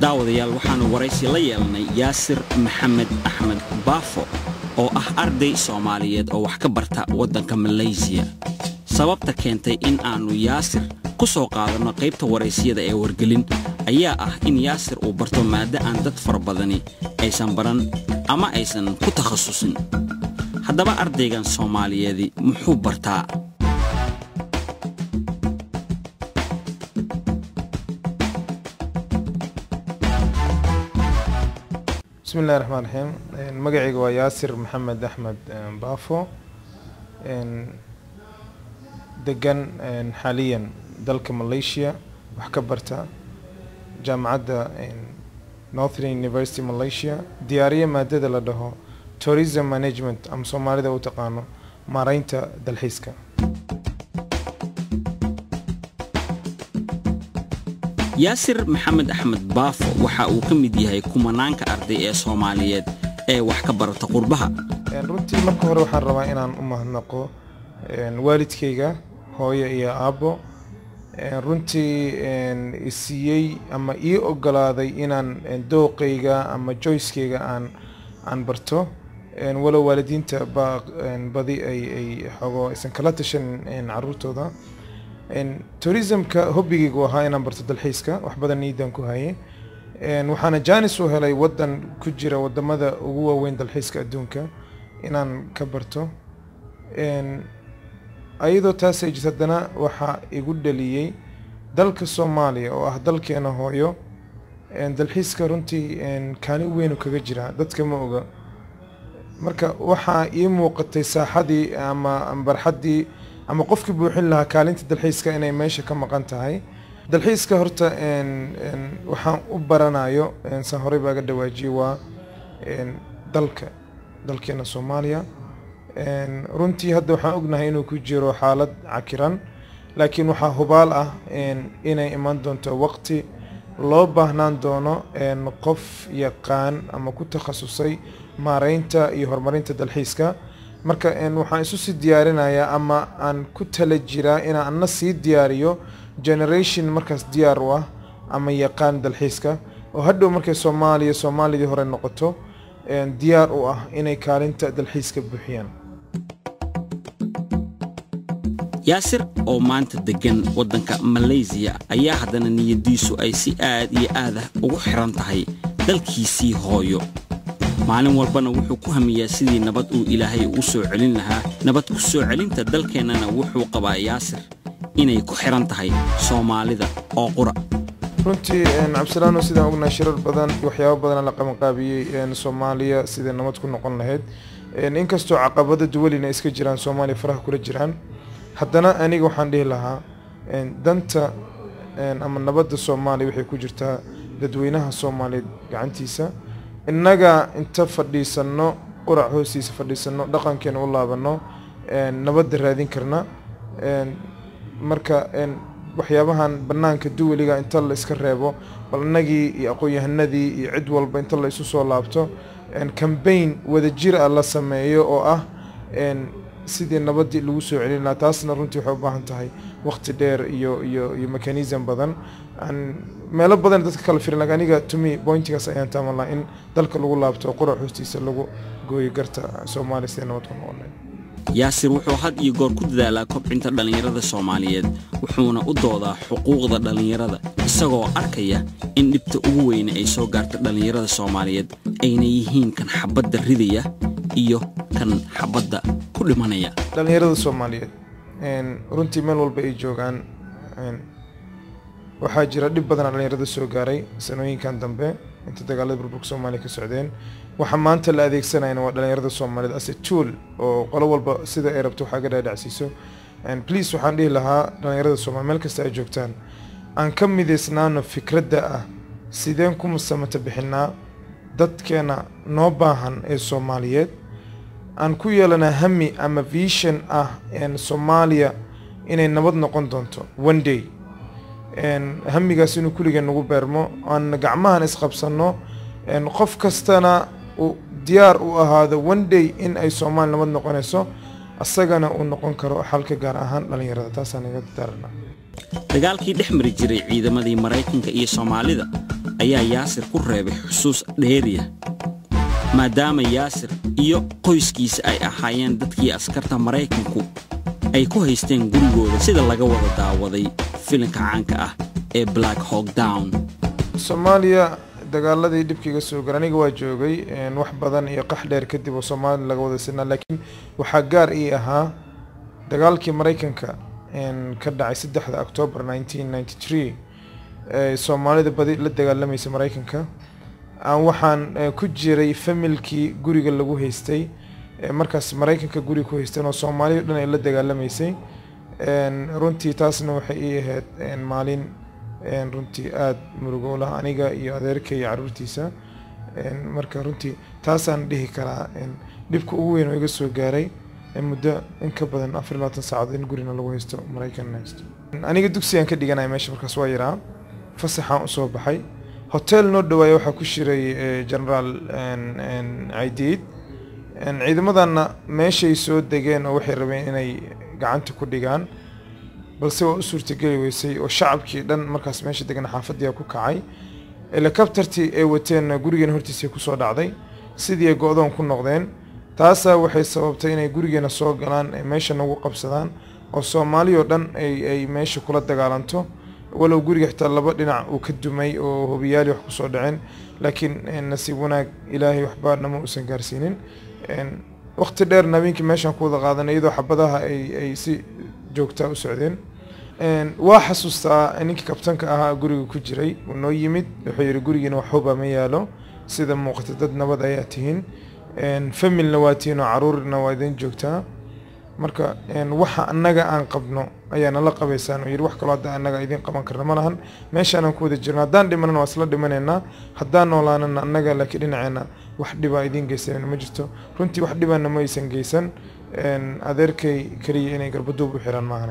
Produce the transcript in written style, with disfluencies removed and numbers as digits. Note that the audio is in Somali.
daawadayaal waxaanu waraysi la yeelnay Yaasir Maxamed Axmed Baafo oo ah arday Soomaaliyeed oo wax ka barta waddanka Malaysia. Sababta keentay in aanu Yaasir ku soo qaadano qaybta waraysiyada ee wargelin ayaa ah in Yaasir uu barto maada aan dad fara badani aysan baran ama aysan ku takhasusin. haddaba ardaygan Soomaaliyeed muxuu bartaa? بسم الله الرحمن الرحيم. مقعي هو ياسر محمد أحمد بافو. دقن حاليا دلك ماليشيا وحكبرتها جامعة Northern University ماليشيا ديارية مادة لده Tourism Management أم سومالي دو تقانو مارينتا دالحيسكا. Yaasir Maxamed Axmed Baafo waxa uu ka mid yahay kumanaanka arday ee Soomaaliyeed ee wax ka barata qurbaha. runtii marka hore waxaan rabaa inaan u mahadnaqo waalidkayga hooyo iyo aabo runtii isiyay ama ii ogolaaday inaan dooqayga ama choice-kayga aan barto walow waalidiinta badi ay xogo isan kala tashan caruurtooda. tourismka hobigaygu ahaa inaan barto dalxiiska wax badan niidan ku hayay waxaana jaanis u helay wadan ku jira wadamada ugu waaweyn dalxiiska adduunka inaan ka barto ayadoo taas ay jirtana waxa igu dhaliyay dalka Soomaaliya oo ah dalkeena hooyo dalxiiska runtii kaalin weyn kaga jira dadka ma oga marka waxa ii muuqatay saaxadii ama barxadii ama qofkii buuxin lahaa kaalinta dalxiiska inay meesha ka maqan tahay. dalxiiska horta waxaan u baranayo san horey baaga dhawaajiyay waa dalkeena Soomaaliya runtii hadda waxaan ognahay inuu ku jiro xaalad cakiran laakiin waxa hubaal ah inay iman doonto waqti loo baahnaan doono qof yaqaan ama ku takhasusay maareynta iyo horumarinta dalxiiska. marka waxaan isu sii diyaarinayaa ama aan ku tala jiraa inaan sii diyaariyo generation markaas diyaar u ah ama yaqaan dalxiiska oo hadhow markay Soomaalidii hore noqoto diyaar u ah inay kaalinta dalxiiska buuxiyaan. Yaasir oo maanta degan waddanka Malaysia ayaa haddana niyadiisu ay si aad iyo aad ugu xiran tahay dalkiisii hooyo. maalin walbana wuxuu ku hamiyaa sidii nabad uu Ilaahay u soo celin lahaa. nabad ku soo celinta dalkeenana wuxuu qabaa Yaasir inay ku xiran tahay Soomaalida oo qura. runtii cabsalaano sidaan ognahay shirar badan waxyaabo badan la qabanqaabiyay Soomaaliya sidii nabad ku noqon lahayd inkastoo caqabado duwalina iska jiraan Soomaaliya faraha kula jiraan haddana aniga waxaan dhihi lahaa danta ama nabadda Soomaaliya waxay ku jirtaa dadweynaha Soomaaliyeed gacantiisa. innaga inta fadhiisano qurac hoostiisa fadhiisano dhaqankeena u laabano nabadda raadin karna marka waxyaabahan banaanka duwaliga inta la iska reebo bal innagii iyo aqoon-yahanadii iyo cid walba inta la isu soo laabto campaign wadajir ah la sameeyo oo ah sidii nabadii lagu soo celin lahaa. taasna runtii waxay u baahan tahay waqti dheer iyo mechanism badan meelo badan dadka kala firin laakiin aniga to me pointigaas ayaan taamalaa in dalka lagu laabto qurac hoostiisa lagu gooyo garta Soomaaliya si nabad ku noqon. Yaasir wuxuu had iyo goor ku dadaalaa kobcinta dhalinyarada Soomaaliyeed wuxuuna u doodaa xuquuqda dhalinyarada isagoo arkaya in dhibta ugu weyn ay soo gaarto dhalinyarada Soomaaliyeed ayna yihiin kan xabadda ridaya iyo kan xabadda ku dhimanaya. dhalinyarada Soomaaliyeed runtii meel walba ay joogaan waxaa jira dhib badan dhalinyarada soo gaaray sanooyinkan dambe inta dagaalada burburka Soomaaliya ka socdeen. waxa maanta la adeegsanayna waa dhalinyarada Soomaaliyeed as a tool oo qolo walba sida ay rabto waxa ka dhaadhacsiiso. please waxaan dhihi lahaa dhalinyarada Soomaaliyeed meel kasta ay joogtaan aan ka mideysnaano fikradda ah sideen ku musamata bixinaa dadkeena noo baahan ee Soomaaliyeed aan ku yeelana hami ama vision ah Soomaaliya inay nabad noqon doonto one day hamigaas inuu kuligeen nagu beermo aan gacmahan isqabsano qof kastana uu diyaar u ahaado one day in ay Soomaaliya nabad noqonayso asagana uu noqon karo xalka gaar ahaan dhalinyarada. taasaan naga daarana dagaalkii dhex mari jiray ciidamadii Mareykanka iyo Soomaalida ayaa yaasir ku reebay xusuus dheeriya maadaama yaasir iyo qoyskiisa ay ahaayeen dadkii askarta Mareykanku ay ku haysteen gurigooda sida laga wada daawaday filimka caanka ah ee Black Hawk Down. Soomaaliya dagaaladii dhibkiga soo garaniga waa joogay wax badan iyo qax dheer kadib oo Soomaaliya laga wada sinaa laakiin waxa gaar ahaa dagaalkii Mareykanka ka dhacay 3 October 1993 Soomaalida badi la dagaalamaysa Mareykanka aan waxaan ku jiray familkii guriga lagu haystay markaas Mareykanka guriga ku haysteen oo Soomaaliya dhan ay la dagaalamaysay runtii taasna waxay ahayd maalin runtii aad murugo leh aniga iyo adeerkay iyo carruurtiisa marka runtii taasaan dhihi karaa dhibka ugu weyn oo iga soo gaaray muddo in ka badan 24 saacadood in guriga lagu haysto Mareykan haysto aniga dugsigan ka dhiganay meesha markaas waa yaraa fasaxaan u soo baxay hotel noo dhawaay waxa ku shiray general Aidiid ciidamadana meeshay soo degeen oo waxay rabeen inay gacanta ku dhigaan balse waa u suurtagelay weysay oo shacabkii dhan markaas meesha degan xaafadii ku kacay helicoptertii ay wateen gurigeena hortiisa ku soo dhacday sidii ay go'doon ku noqdeen taasa waxay sababtay inay gurigeena soo galaan meesha nagu qabsadaan oo Soomaaliya dhan ay meesha kula dagaalanto walow guriga xitaa laba dhinac uu ka dumay oo hubiyaali wax ku soo dhaceen laakiin nasiib wanaag Ilaahay waxba nama uusan gaarsiinin waqti dheer nabeenkii meeshan ku wada qaadanay iyadoo xabadaha ay si joogta u socdeen waa xasuustaa ninkii kabtanka ahaa guriga ku jiray uu noo yimid wuxuu yiri gurigeena wax huba ma yaalo sida muuqata dad nabad ayaa tihiin familna waa tihiin oo caruurna waa idin joogtaa marka waxa annaga aan qabno ayaana la qabaysaan oo yiri wax kale hadda annaga idin qaban karna ma lahan meeshaan aan ku wada jirnaa haddaan dhimanana waa isla dhimanaynaa haddaan noolaanana annaga laakiin dhinaceena wax dhiba idin geysan ma jirto runtii wax dhibana ma aysan geysan adeerkay kaliya inay garbaduub u xiraan ma ahan